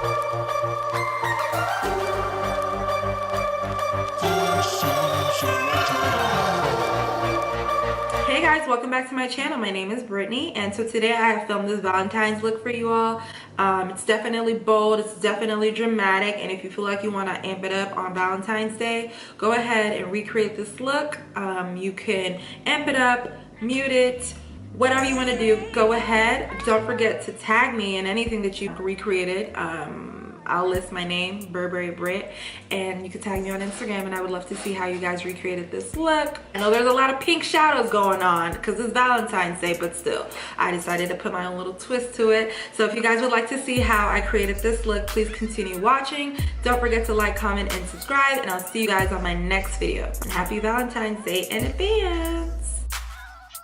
Hey guys, welcome back to my channel. My name is Brittany, and so today I have filmed this Valentine's look for you all. It's definitely bold, it's definitely dramatic, and if you feel like you want to amp it up on Valentine's Day, go ahead and recreate this look. You can amp it up, mute it, whatever you want to do, go ahead. Don't forget to tag me in anything that you recreated. I'll list my name, Burberry Brit, and you can tag me on Instagram, and I would love to see how you guys recreated this look. I know there's a lot of pink shadows going on because it's Valentine's Day, but still, I decided to put my own little twist to it. So if you guys would like to see how I created this look, please continue watching. Don't forget to like, comment, and subscribe, and I'll see you guys on my next video. And happy Valentine's Day in advance.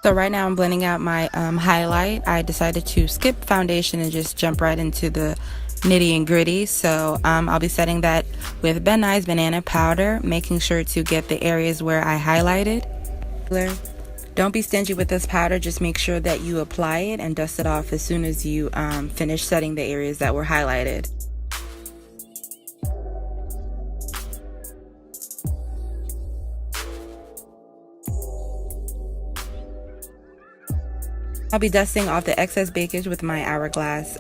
So right now I'm blending out my highlight. I decided to skip foundation and just jump right into the nitty and gritty. So I'll be setting that with Ben Nye's banana powder, making sure to get the areas where I highlighted. Don't be stingy with this powder, just make sure that you apply it and dust it off as soon as you finish setting the areas that were highlighted. I'll be dusting off the excess bakage with my Hourglass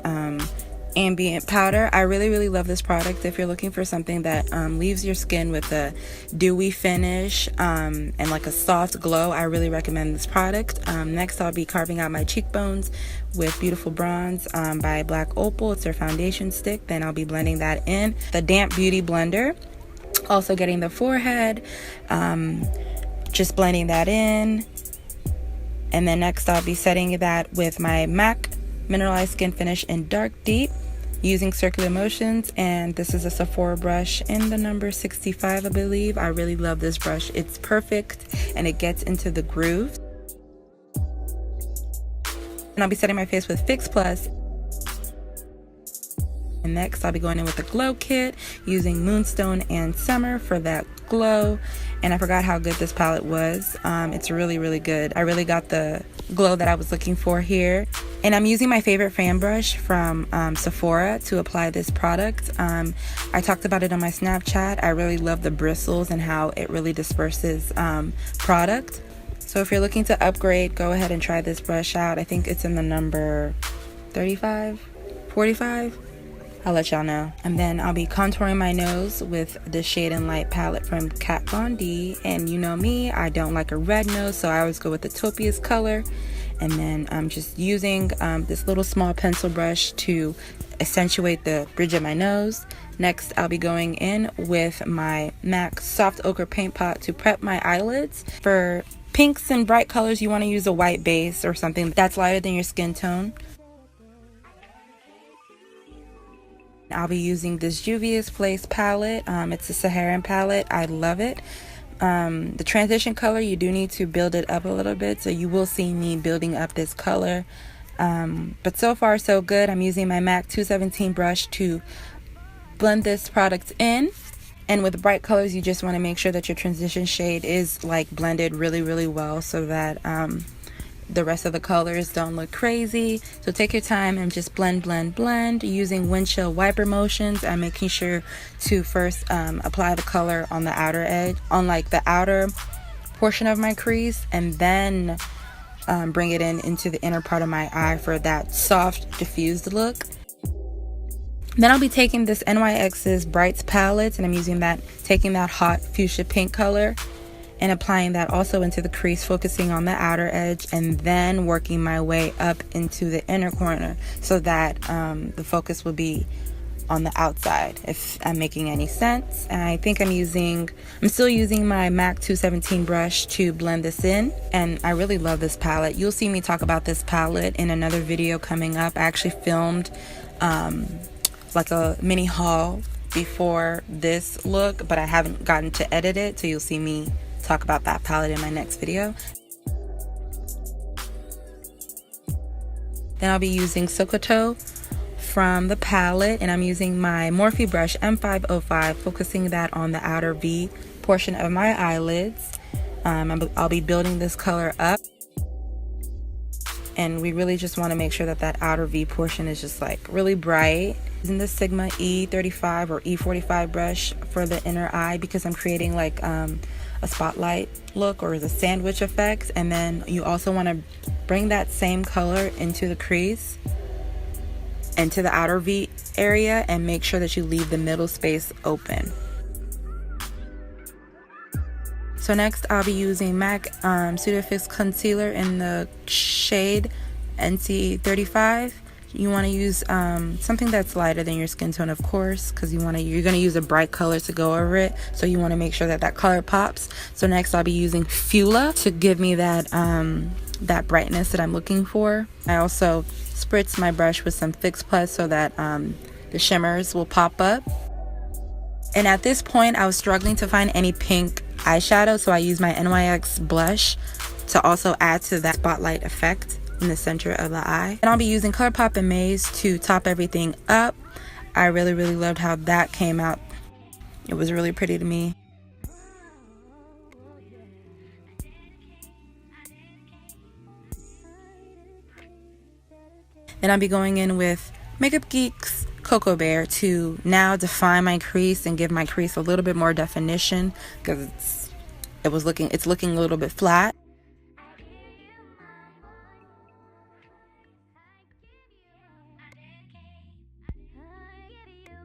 ambient powder. I really love this product. If you're looking for something that leaves your skin with a dewy finish and like a soft glow, I really recommend this product. Next I'll be carving out my cheekbones with Beautiful Bronze by Black Opal. It's their foundation stick. Then I'll be blending that in the Damp Beauty blender. Also getting the forehead, just blending that in. And then next I'll be setting that with my MAC Mineralized Skin Finish in Dark Deep using circular motions, and this is a Sephora brush in the number 65, I believe. I really love this brush. It's perfect and it gets into the groove. And I'll be setting my face with Fix Plus. And next I'll be going in with the Glow Kit using Moonstone and Summer for that glow. And I forgot how good this palette was. It's really good. I really got the glow that I was looking for here. And I'm using my favorite fan brush from Sephora to apply this product. I talked about it on my Snapchat. I really love the bristles and how it really disperses product. So if you're looking to upgrade, go ahead and try this brush out. I think it's in the number 35, 45. I'll let y'all know. And then I'll be contouring my nose with the Shade and Light palette from Kat Von D. And you know me, I don't like a red nose, so I always go with the taupeest color. And then I'm just using this little small pencil brush to accentuate the bridge of my nose. Next, I'll be going in with my MAC Soft Ochre Paint Pot to prep my eyelids. For pinks and bright colors, you want to use a white base or something that's lighter than your skin tone. I'll be using this Juvia's Place palette. It's a Saharan palette. I love it. The transition color, you do need to build it up a little bit, so you will see me building up this color. But so far so good. I'm using my MAC 217 brush to blend this product in. And with bright colors, you just want to make sure that your transition shade is like blended really well so that the rest of the colors don't look crazy. So take your time and just blend using windshield wiper motions and making sure to first apply the color on the outer edge, on like the outer portion of my crease, and then bring it into the inner part of my eye for that soft diffused look. Then I'll be taking this NYX's Brights palette, and I'm using that, taking that hot fuchsia pink color and applying that also into the crease, focusing on the outer edge, and then working my way up into the inner corner so that the focus will be on the outside, if I'm making any sense. And I think I'm still using my MAC 217 brush to blend this in, and I really love this palette. You'll see me talk about this palette in another video coming up. I actually filmed like a mini haul before this look, but I haven't gotten to edit it, so you'll see me talk about that palette in my next video. Then I'll be using Sokoto from the palette, and I'm using my Morphe brush M505, focusing that on the outer V portion of my eyelids. I'll be building this color up. and we really just want to make sure that that outer V portion is just like really bright. Using the Sigma E35 or E45 brush for the inner eye because I'm creating like a spotlight look or the sandwich effect. And then you also want to bring that same color into the crease and to the outer V area, and make sure that you leave the middle space open. So next I'll be using MAC Pseudo-Fix Concealer in the shade NC35. You want to use something that's lighter than your skin tone, of course, because you're going to use a bright color to go over it. So you want to make sure that that color pops. So next I'll be using Fula to give me that that brightness that I'm looking for. I also spritz my brush with some Fix Plus so that the shimmers will pop up. And at this point I was struggling to find any pink eyeshadow, so I used my NYX blush to also add to that spotlight effect in the center of the eye. And I'll be using ColourPop Amaze to top everything up. I really loved how that came out. It was really pretty to me. Then I'll be going in with Makeup Geek's Cocoa Bear to now define my crease and give my crease a little bit more definition, because it's looking a little bit flat.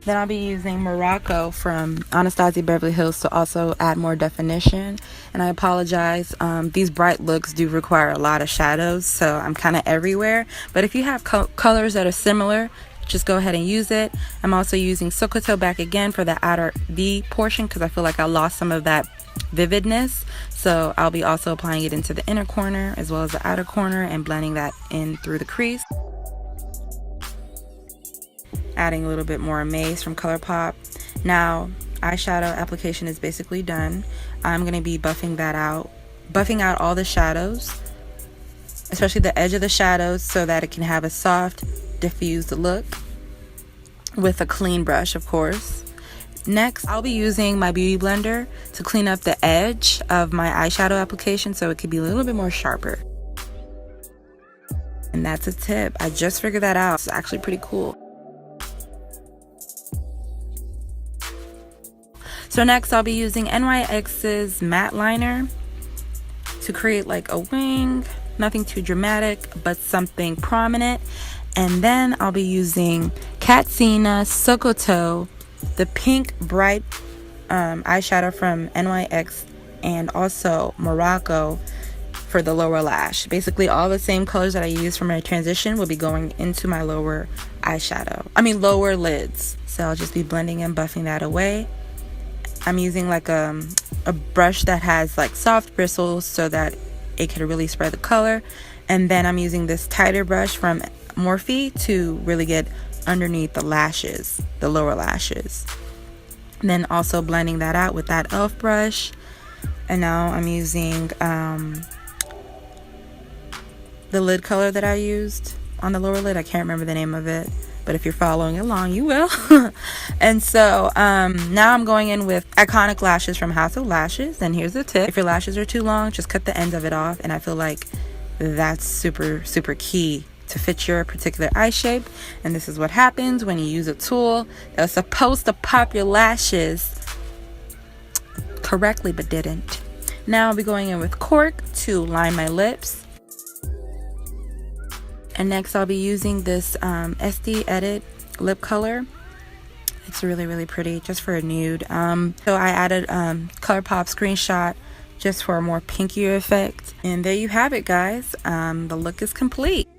Then I'll be using Morocco from Anastasia Beverly Hills to also add more definition. And I apologize, these bright looks do require a lot of shadows, so I'm kind of everywhere. But if you have colors that are similar, just go ahead and use it. I'm also using Sokoto back again for the outer V portion because I feel like I lost some of that vividness. So I'll be also applying it into the inner corner as well as the outer corner and blending that in through the crease. Adding a little bit more Amaze from ColourPop. Now, eyeshadow application is basically done. I'm going to be buffing out all the shadows, especially the edge of the shadows, so that it can have a soft, diffused look with a clean brush, of course. Next, I'll be using my Beauty Blender to clean up the edge of my eyeshadow application so it could be a little bit more sharper. And that's a tip. I just figured that out. It's actually pretty cool. So next I'll be using NYX's matte liner to create like a wing, nothing too dramatic, but something prominent. And then I'll be using Katsina Sokoto, the pink bright eyeshadow from NYX, and also Morocco for the lower lash. Basically all the same colors that I used for my transition will be going into my lower lids. So I'll just be blending and buffing that away. I'm using like a brush that has like soft bristles so that it can really spread the color. And then I'm using this tighter brush from Morphe to really get underneath the lashes, the lower lashes. And then also blending that out with that e.l.f. brush. And now I'm using the lid color that I used on the lower lid. I can't remember the name of it, but if you're following along, you will. And so now I'm going in with Iconic Lashes from House of Lashes. And here's the tip: if your lashes are too long, just cut the ends of it off. And I feel like that's super key to fit your particular eye shape. And this is what happens when you use a tool that's supposed to pop your lashes correctly but didn't. Now I'll be going in with Cork to line my lips. And next I'll be using this SD Edit lip color. It's really pretty, just for a nude. So I added ColourPop Screenshot just for a more pinkier effect. And there you have it, guys. The look is complete.